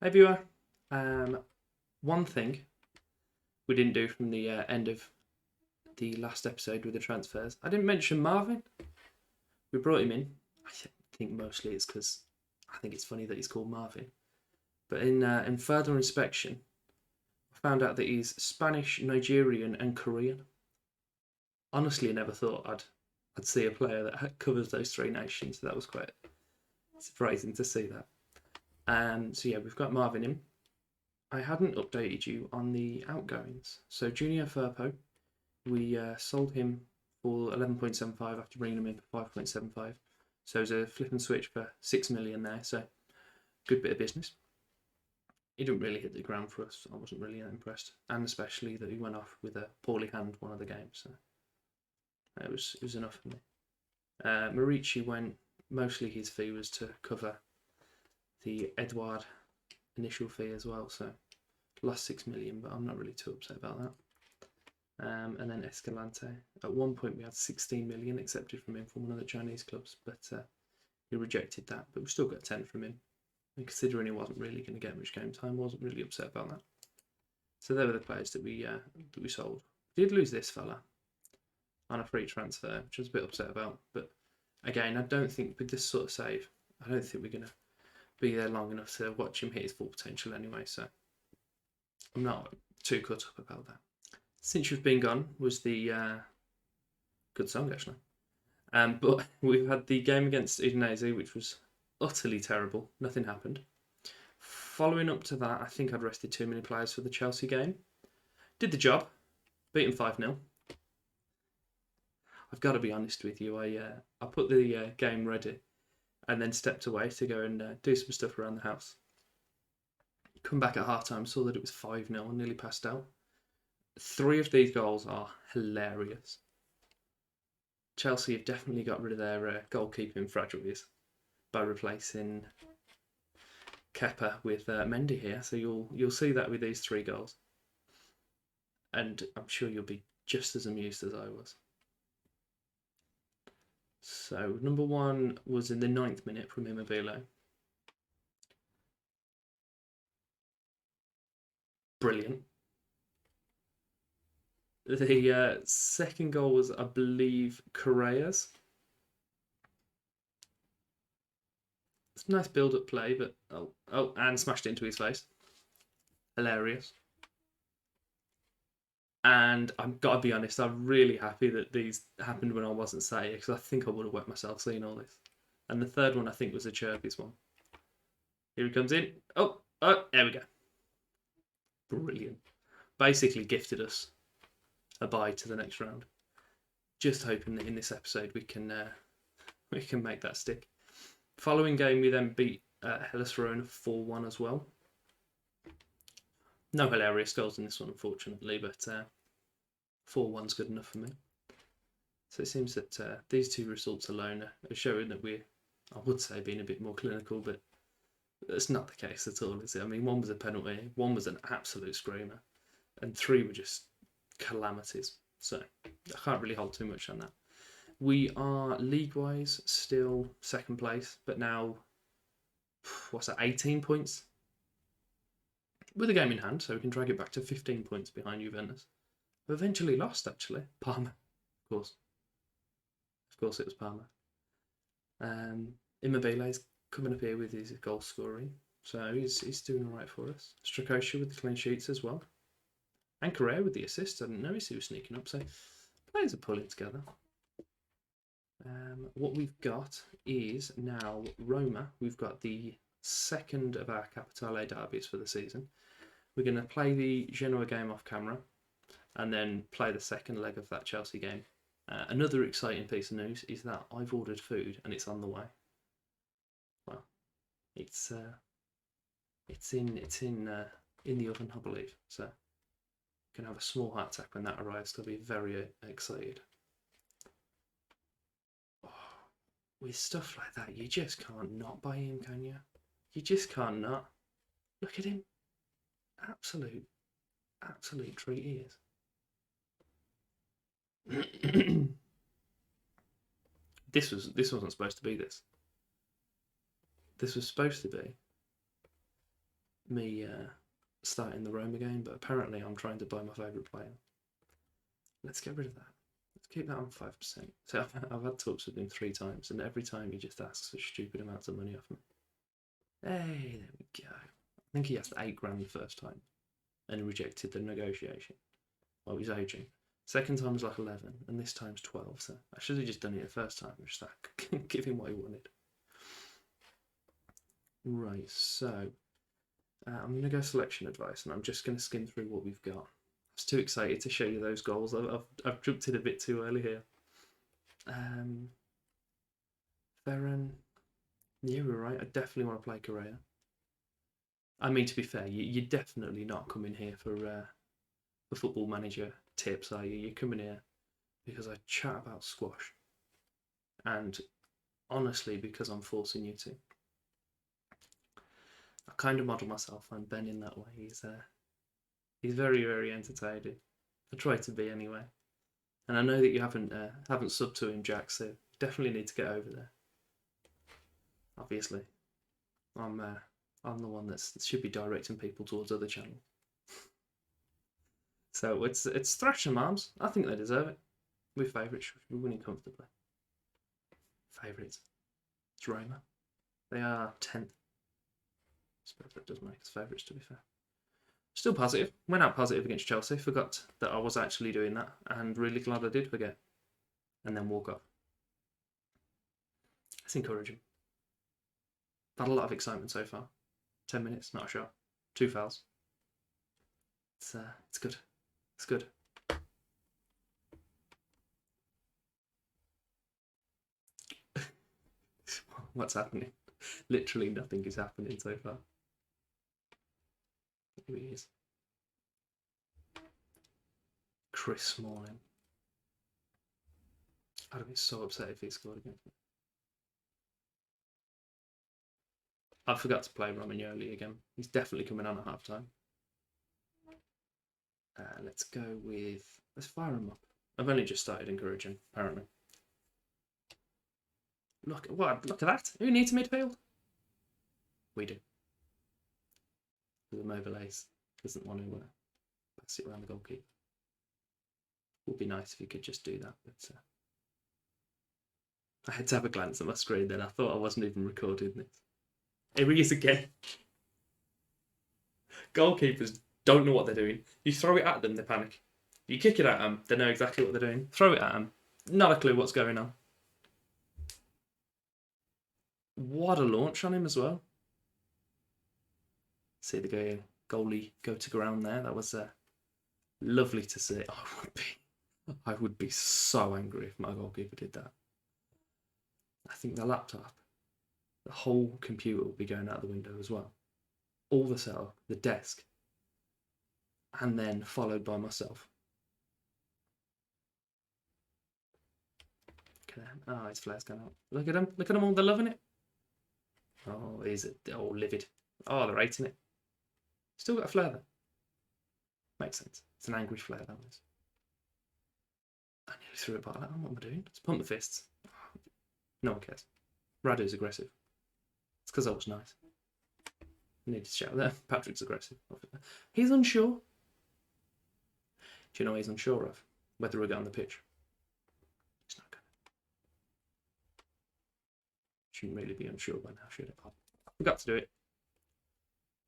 Hey viewer, one thing we didn't do from the end of the last episode with the transfers, I didn't mention Marvin. We brought him in. I think mostly it's because I think it's funny that he's called Marvin. But in further inspection, I found out that he's Spanish, Nigerian, and Korean. Honestly, I never thought I'd see a player that covers those three nations. So that was quite surprising to see that. So yeah, we've got Marvin in. I hadn't updated you on the outgoings. So Junior Firpo, we sold him for 11.75 after bringing him in for 5.75. So it was a flip and switch for 6 million there. So good bit of business. He didn't really hit the ground for us. I wasn't really impressed, and especially that he went off with a poorly handled one of the games. So it was enough for me. Marici went. Mostly his fee was to cover the Edouard initial fee as well, so lost 6 million, but I'm not really too upset about that. And then Escalante. At one point we had 16 million accepted from him from one of the Chinese clubs, but he rejected that. But we still got 10 from him. And considering he wasn't really going to get much game time, wasn't really upset about that. So they were the players that we sold. We did lose this fella on a free transfer, which I was a bit upset about. But again, I don't think with this sort of save, I don't think we're going to be there long enough to watch him hit his full potential anyway, so I'm not too cut up about that. Since You've Been Gone was the good song actually, but we've had the game against Udinese, which was utterly terrible. Nothing happened. Following up to that, I think I'd rested too many players for the Chelsea game. Did the job, beat them 5-0. I've got to be honest with you, I put the game ready and then stepped away to go and do some stuff around the house. Come back at half-time, saw that it was 5-0 and nearly passed out. 3 of these goals are hilarious. Chelsea have definitely got rid of their goalkeeping fragilities by replacing Kepa with Mendy here, so you'll see that with these 3 goals. And I'm sure you'll be just as amused as I was. So number 1 was in the 9th minute from Immobile. Brilliant. The second goal was, I believe, Correa's. It's a nice build-up play, but and smashed it into his face. Hilarious. And I've got to be honest, I'm really happy that these happened when I wasn't sat here, because I think I would have wet myself seeing all this. And the third one, I think, was a Chirpy's one. Here he comes in. Oh, there we go. Brilliant. Basically gifted us a bye to the next round. Just hoping that in this episode we can make that stick. Following game, we then beat Hellas Verona 4-1 as well. No hilarious goals in this one, unfortunately, but 4-1's good enough for me. So it seems that these 2 results alone are showing that we're, I would say, being a bit more clinical, but that's not the case at all, is it? I mean, 1 was a penalty, 1 was an absolute screamer, and 3 were just calamities. So I can't really hold too much on that. We are league-wise still 2nd place, but now, what's that, 18 points? With a game in hand, so we can drag it back to 15 points behind Juventus. We eventually lost, actually. Parma, of course. Of course it was Parma. Immobile's coming up here with his goal scoring, so he's doing all right for us. Strakosha with the clean sheets as well. And Correa with the assist. I didn't notice he was sneaking up, so players are pulling together. What we've got is now Roma. We've got the 2nd of our Capitale Derbys for the season. We're going to play the Genoa game off camera and then play the 2nd leg of that Chelsea game. Another exciting piece of news is that I've ordered food and it's on the way. Well, it's in the oven, I believe. So you can have a small heart attack when that arrives. I'll be very excited. With stuff like that, you just can't not buy him, can you? You just can't not. Look at him. Absolute treat he is. This wasn't supposed to be this. This was supposed to be me starting the Roma game, but apparently I'm trying to buy my favourite player. Let's get rid of that. Let's keep that on 5%. So I've had talks with him 3 times, and every time he just asks for stupid amounts of money off me. Hey, there we go. I think he asked 8 grand the first time, and rejected the negotiation. Well, he's aging. Second time was like 11, and this time's 12. So I should have just done it the first time. Just like give him what he wanted. Right, so I'm going to go selection advice, and I'm just going to skim through what we've got. I was too excited to show you those goals. I've jumped in a bit too early here. Ferran, yeah, we're right. I definitely want to play Correa. I mean, to be fair, you're definitely not coming here for Football Manager tips, are you? You're coming here because I chat about squash, and honestly, because I'm forcing you to. I kind of model myself on Ben in that way. He's very, very entertaining. I try to be anyway. And I know that you haven't subbed to him, Jack, so definitely need to get over there. Obviously, I'm the one that should be directing people towards other channels. So it's Thrashing Arms. I think they deserve it. We're favourites. We're winning comfortably. Favourites. It's Roma. They are 10th. I suppose that does make us favourites, to be fair. Still positive. Went out positive against Chelsea. Forgot that I was actually doing that, and really glad I did forget. And then walk off. That's encouraging. I've had a lot of excitement so far. 10 minutes, not a shot. 2 fouls. It's good. It's good. What's happening? Literally nothing is happening so far. Here he is. Chris Smalling. I'd be so upset if he scored against me. I forgot to play Romagnoli again. He's definitely coming on at half time. Let's go with... Let's fire him up. I've only just started encouraging, apparently. Look at that. Who needs a midfield? We do. The Mobilace doesn't want to pass it around the goalkeeper. Would be nice if you could just do that, but I had to have a glance at my screen then. I thought I wasn't even recording this. Here he is again. Goalkeepers don't know what they're doing. You throw it at them, they panic. You kick it at them, they know exactly what they're doing. Throw it at them, not a clue what's going on. What a launch on him as well. See the goalie go to ground there. That was lovely to see. I would be so angry if my goalkeeper did that. I think the laptop, the whole computer will be going out the window as well. All the setup, the desk, and then followed by myself. Look at him. Oh, his flare's gone out. Look at them all, they're loving it. Oh, they're all livid. Oh, they're hating it. Still got a flare there. Makes sense. It's an angry flare, that was. I nearly threw it by that. What am I doing? Let's pump the fists. No one cares. Radu's aggressive. It's because I was nice. I need to shout there. Patrick's aggressive. He's unsure. Do you know what he's unsure of? Whether we'll get on the pitch. He's not going to. Shouldn't really be unsure by now, should it? I forgot to do it.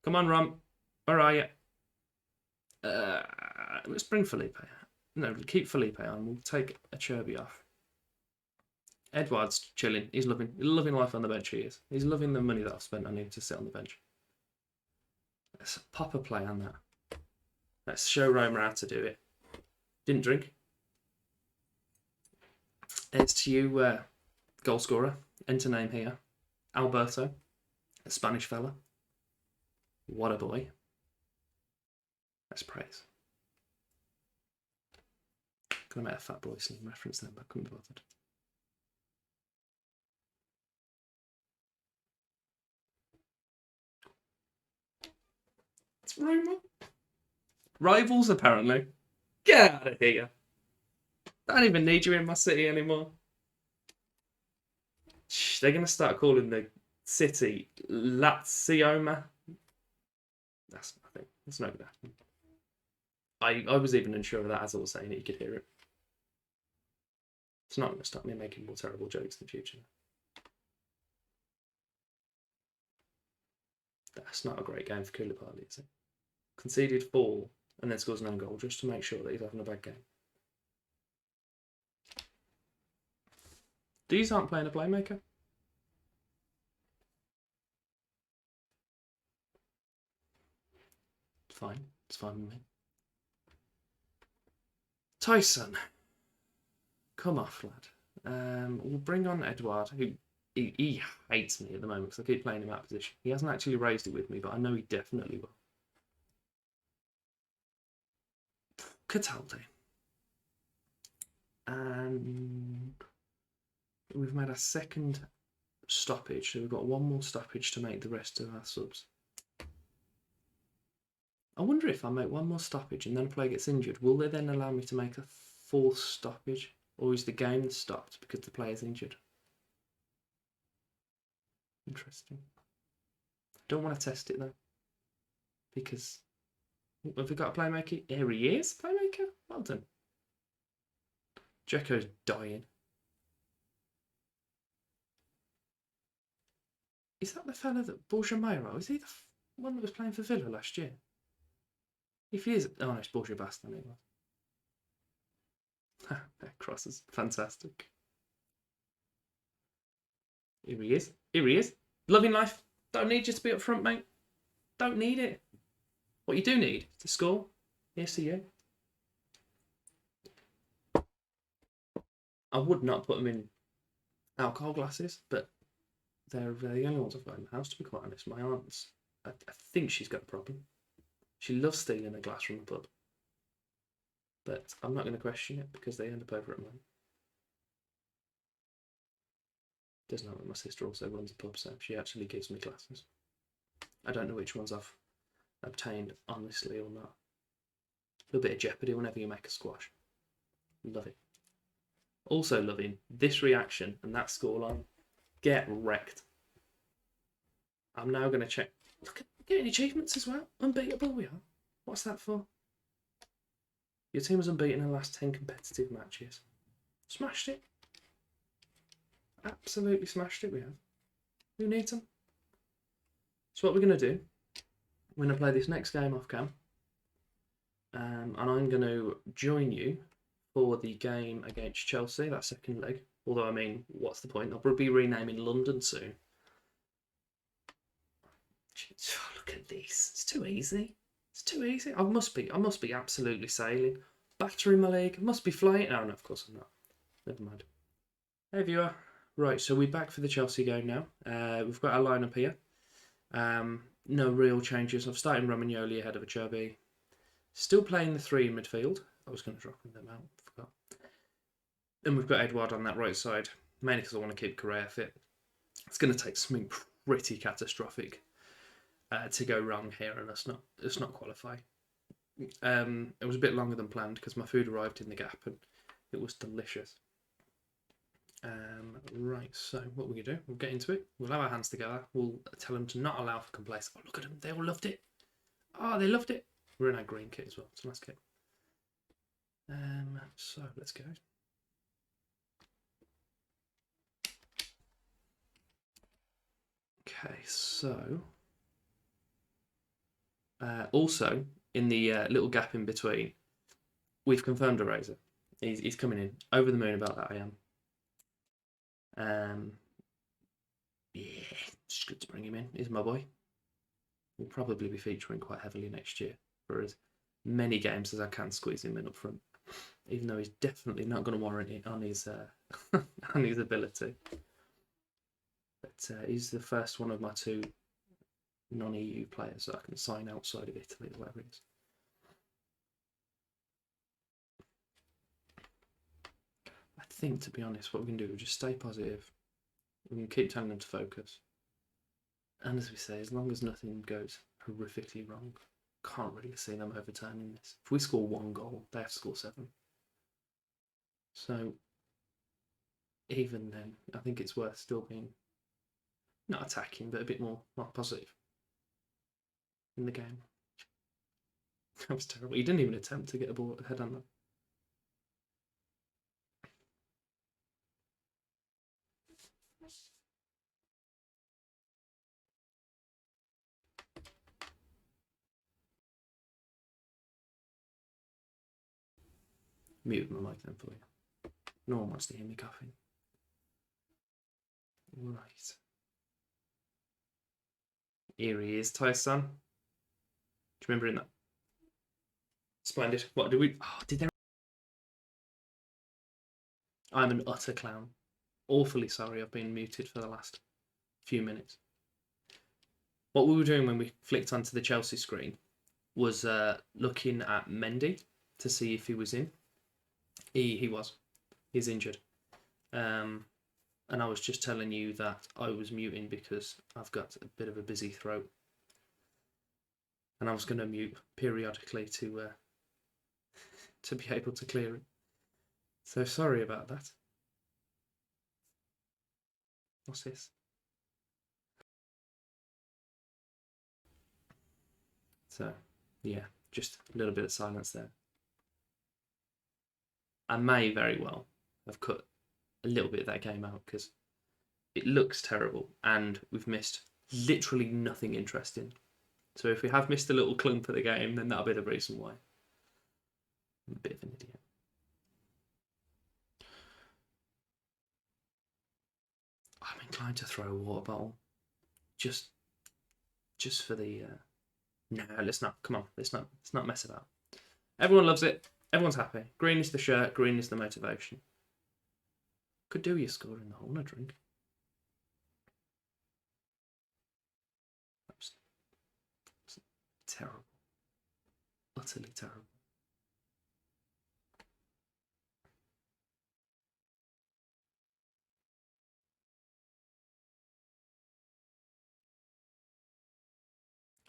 Come on, Rom. Where are you? Let's bring Felipe. No, keep Felipe on. We'll take a Cherby off. Edouard's chilling. He's loving life on the bench. He is. He's loving the money that I've spent on him to sit on the bench. Let's pop a play on that. Let's show Roma how to do it. Didn't drink. It's to you, goal scorer. Enter name here. Alberto, a Spanish fella. What a boy. Let's praise. Gonna make a Fat Boy Slim reference then, but couldn't be bothered. It's Roma. Rivals, apparently. Get out of here. I don't even need you in my city anymore. They're going to start calling the city Lazio. That's nothing. It's not going to happen. I was even unsure of that as I was saying it. You could hear it. It's not going to stop me making more terrible jokes in the future. That's not a great game for Koulibaly, is it? Conceded 4 and then scores an own goal just to make sure that he's having a bad game. These aren't playing a playmaker. It's fine. It's fine with me. Tyson. Come off, lad. We'll bring on Edouard, who he hates me at the moment because I keep playing him out of position. He hasn't actually raised it with me, but I know he definitely will. Cataldi. And we've made a second stoppage, so we've got one more stoppage to make the rest of our subs. I wonder if I make one more stoppage and then a player gets injured, will they then allow me to make a fourth stoppage? Or is the game stopped because the player's injured? Interesting. Don't want to test it though. Because have we got a playmaker? Here he is, playmaker. Well done. Dzeko's dying. Is that the fella that Borja Mauro? Is he the one that was playing for Villa last year? If he is, oh no, it's Borja Bastan. It was. Crosses, fantastic. Here he is. Here he is. Loving life. Don't need you to be up front, mate. Don't need it. What you do need is to score. Here's to you. I would not put them in alcohol glasses, but they're the only ones I've got in the house, to be quite honest. My aunt's, I think she's got a problem. She loves stealing a glass from the pub. But I'm not going to question it because they end up over at mine. Doesn't know that my sister also runs a pub, so she actually gives me glasses. I don't know which ones I've obtained honestly or not. A little bit of jeopardy whenever you make a squash. Love it. Also loving this reaction and that scoreline. Get wrecked. I'm now going to check. Look at getting achievements as well. Unbeatable we are. What's that for? Your team was unbeaten in the last 10 competitive matches. Smashed it. Absolutely smashed it we have. Who needs them? So what we're going to do, we're going to play this next game off cam. And I'm going to join you for the game against Chelsea, that second leg. Although, I mean, what's the point? I'll be renaming London soon. Oh, look at this. It's too easy. It's too easy. I must be absolutely sailing. Battering my league. I must be flying. No, of course I'm not. Never mind. Hey, viewer. Right, so we're back for the Chelsea game now. We've got our lineup here. No real changes. I've started Romagnoli ahead of Acerbi. Still playing the 3 in midfield. I was going to drop them out. Forgot. And we've got Edouard on that right side. Mainly because I want to keep Correa fit. It's going to take something pretty catastrophic to go wrong here, and let's not qualify. It was a bit longer than planned because my food arrived in the gap and it was delicious. Right, so what we're going to do, we'll get into it. We'll have our hands together. We'll tell them to not allow for complacency. Oh, look at them. They all loved it. Oh, they loved it. We're in our green kit as well. It's a nice kit. So let's go. Okay, so also in the little gap in between, we've confirmed a Razor. He's coming in. Over the moon about that, I am. Yeah, it's good to bring him in. He's my boy. We'll probably be featuring quite heavily next year for as many games as I can squeeze him in up front, even though he's definitely not going to warrant it on his on his ability. But he's the first one of my 2 non-EU players that I can sign outside of Italy or whatever it is. I think, to be honest, what we can do is just stay positive. We can keep telling them to focus. And as we say, as long as nothing goes horrifically wrong, can't really see them overturning this. If we score 1 goal, they have to score 7. So even then, I think it's worth still being not attacking, but a bit more positive in the game. That was terrible. He didn't even attempt to get a ball head on that. Mute my mic then for you. No one wants to hear me coughing. Right. Here he is, Tyson. Do you remember in that? Splendid. What did we? Oh, did there? I'm an utter clown. Awfully sorry I've been muted for the last few minutes. What we were doing when we flicked onto the Chelsea screen was looking at Mendy to see if he was in. He was. He's injured. And I was just telling you that I was muting because I've got a bit of a busy throat. And I was going to mute periodically to be able to clear it. So sorry about that. What's this? So, yeah, just a little bit of silence there. I may very well have cut a little bit of that game out because it looks terrible and we've missed literally nothing interesting. So if we have missed a little clump of the game, then that'll be the reason why. I'm a bit of an idiot. I'm inclined to throw a water bottle. Just for the... No, let's not. Come on, let's not mess about. Everyone loves it. Everyone's happy. Green is the shirt. Green is the motivation. Could do you scoring the whole drink. That's terrible. Utterly terrible.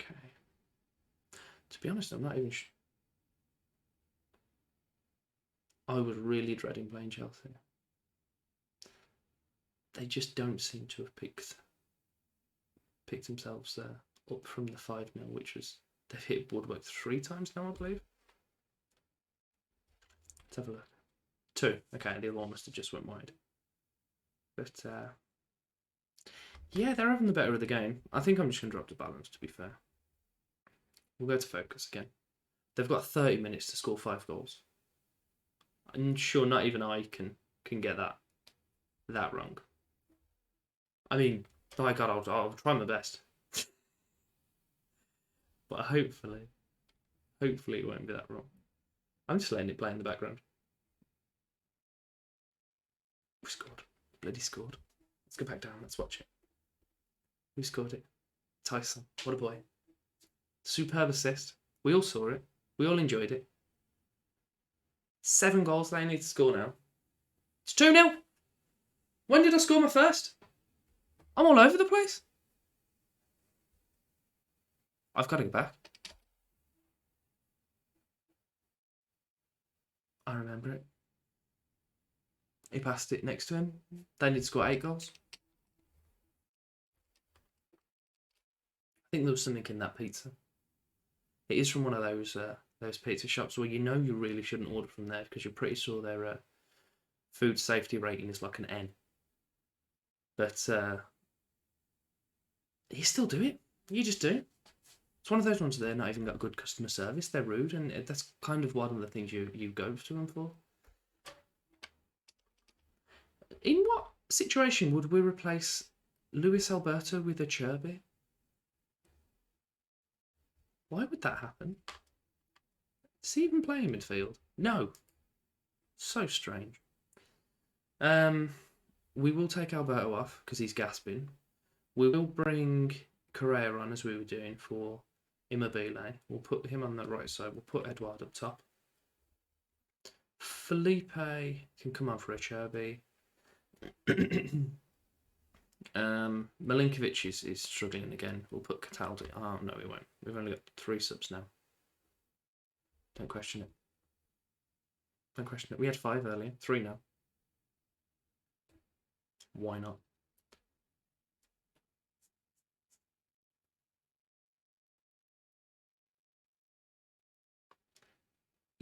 Okay. To be honest, I'm not even sure. I was really dreading playing Chelsea. They just don't seem to have picked themselves up from the 5-0, which was they've hit Woodwork 3 times now, I believe. Let's have a look. 2. Okay, the other one must have just went wide. But yeah, they're having the better of the game. I think I'm just going to drop the balance, to be fair. We'll go to focus again. They've got 30 minutes to score 5 goals. I'm sure not even I can get that wrong. I mean, by God, I'll try my best. But hopefully it won't be that wrong. I'm just letting it play in the background. We scored. Bloody scored. Let's go back down. Let's watch it. Who scored it? Tyson. What a boy. Superb assist. We all saw it. We all enjoyed it. 7 goals they need to score now. It's 2-0. When did I score my first? I'm all over the place. I've got to go back. I remember it. He passed it next to him. They need to score 8 goals. I think there was something in that pizza. It is from one of those pizza shops where you know you really shouldn't order from there because you're pretty sure their food safety rating is like an N. But you still do it. You just do. It's one of those ones where they're not even got good customer service. They're rude, and that's kind of one of the things you go to them for. In what situation would we replace Luis Alberto with a Cherby? Why would that happen? Does he even play in midfield? No. So strange. We will take Alberto off because he's gasping. We will bring Correa on as we were doing for Immobile. We'll put him on the right side. We'll put Edouard up top. Felipe can come on for a Cherby. Milinkovic is struggling again. We'll put Cataldi. Oh, no, we won't. We've only got 3 subs now. Don't question it. Don't question it. We had 5 earlier. 3 now. Why not?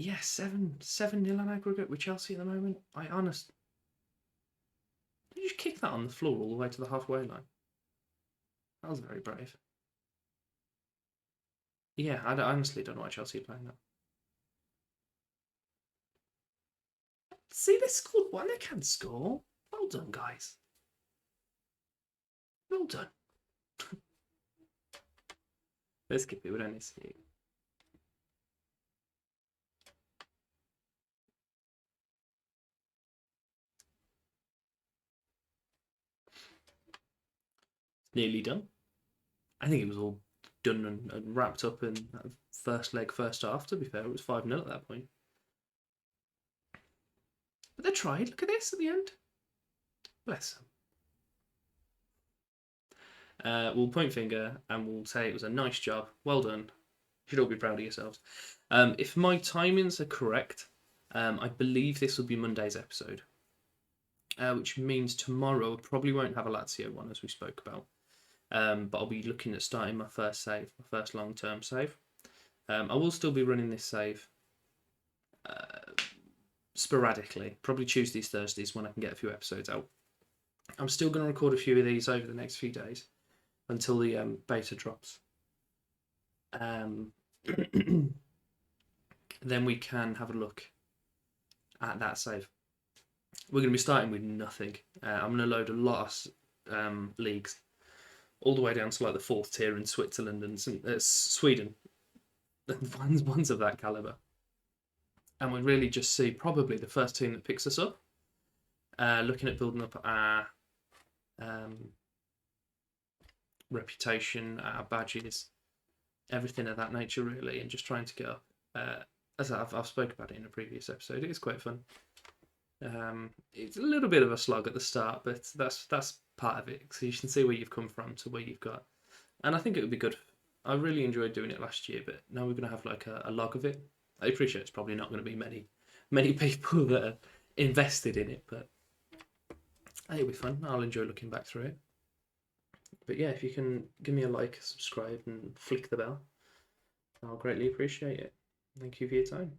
Yeah, 7-0 on aggregate with Chelsea at the moment. Did you just kick that on the floor all the way to the halfway line? That was very brave. Yeah, I honestly don't know why Chelsea are playing that. See, they scored one. They can score. Well done, guys. Well done. Let's skip it. We don't need to see it. Nearly done. I think it was all done and wrapped up in that first leg, first half, to be fair. It was 5-0 at that point. But they tried. Look at this at the end. Bless them. We'll point finger and we'll say it was a nice job. Well done. You should all be proud of yourselves. If my timings are correct, I believe this will be Monday's episode. Which means tomorrow I probably won't have a Lazio one, as we spoke about. But I'll be looking at starting my first save, my first long-term save. I will still be running this save sporadically, probably Tuesdays, Thursdays when I can get a few episodes out. I'm still going to record a few of these over the next few days until the beta drops. Then we can have a look at that save. We're going to be starting with nothing. I'm going to load a lot of leagues, all the way down to like the 4th tier in Switzerland and Sweden, ones of that caliber. And we really just see probably the first team that picks us up, looking at building up our reputation, our badges, everything of that nature, really, and just trying to get up. As I've spoke about it in a previous episode, it is quite fun. It's a little bit of a slog at the start, but that's part of it, so you can see where you've come from to where you've got. And I think it would be good. I really enjoyed doing it last year, but now we're going to have like a log of it. I appreciate it's probably not going to be many people that are invested in it, but it'll be fun. I'll enjoy looking back through it. But yeah, if you can give me a like, subscribe, and flick the bell, I'll greatly appreciate it. Thank you for your time.